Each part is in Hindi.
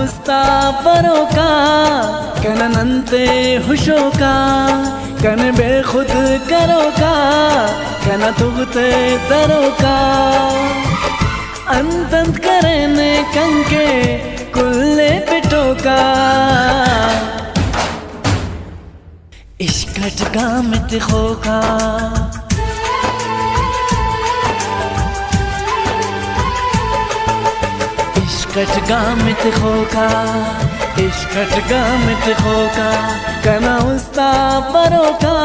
उस्ता परोका कननंते हुशोका कन बेखुद करोका कन तुगते तरोका अंतंत करने कंके कुल्ले पिटोका इश्कट गामित खोका इश्कट गामित खोका इश्कट गामित खोका कना उस्ता परोका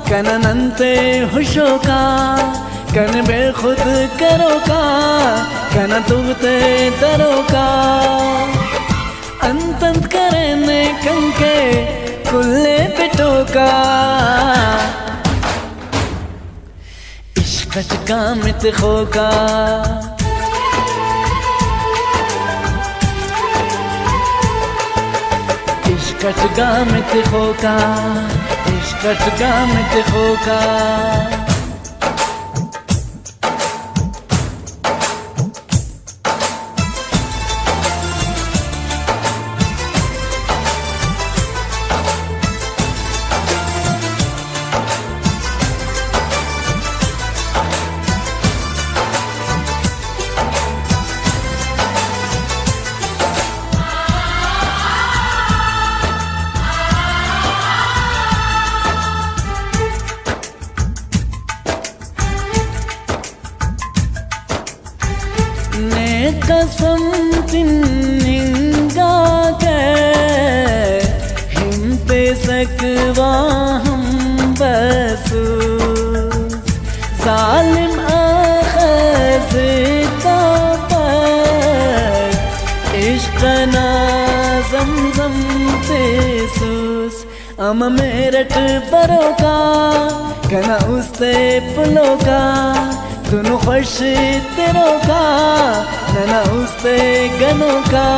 कननंते हुशोका कन बेखुद करोका कन तुगते तरोका अंतंत करने कंके कुल्ले पिटोका इश्कट गामित खोका इश्कट गामित खोका इश्कट गामित खोका कसम तिन्निंगा के हिम पे सकवा हम बसू जालिम आखज़ता पर इश्क़ ना ज़मज़म पेसूस अम मेरठ परोका कना उस्ते पुलोका दोनों खुश तेरों का नना उस्ते गनों का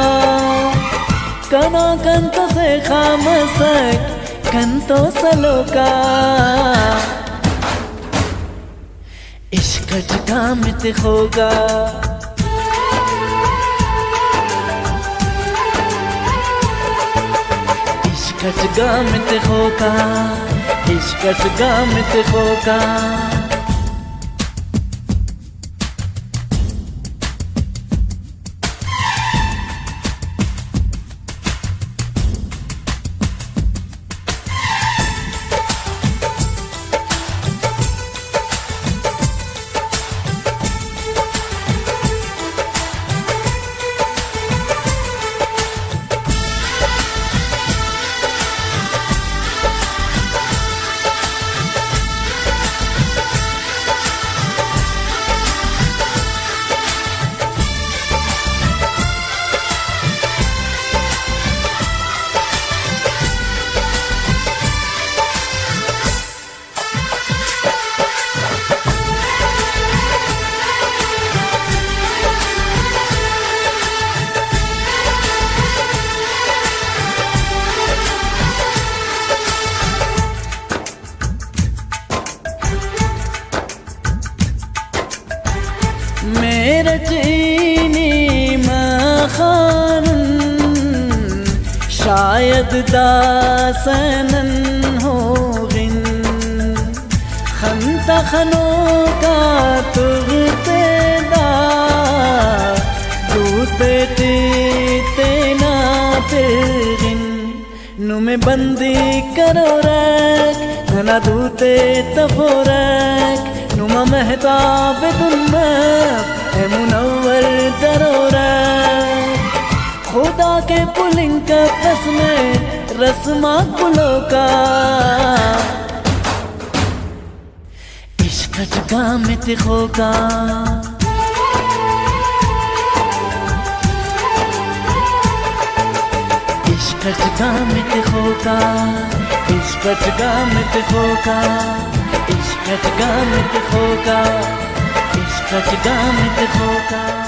कना कंतो से खामसक कंतो सलो का इश्कट गामित खोगा इश्कट गामित खोका इश्कट गामित खोका मेरठीनी मखानन शायद दासनन होगिन खंता खनों का तुगते दा दूते टीते ना पिरगिन नुमे बंदी करो रख नना दूते तफोरक नुमा महताब दुन्ना है मुनव्वर दरोरा खुदा के पुलिंग का कसमें रस्मा कुलों का इश्कट गामित खोका इश्कट गामित खोका इश्कट गामित खोका इश्कट गामित खोका इश्कट गामित खोका।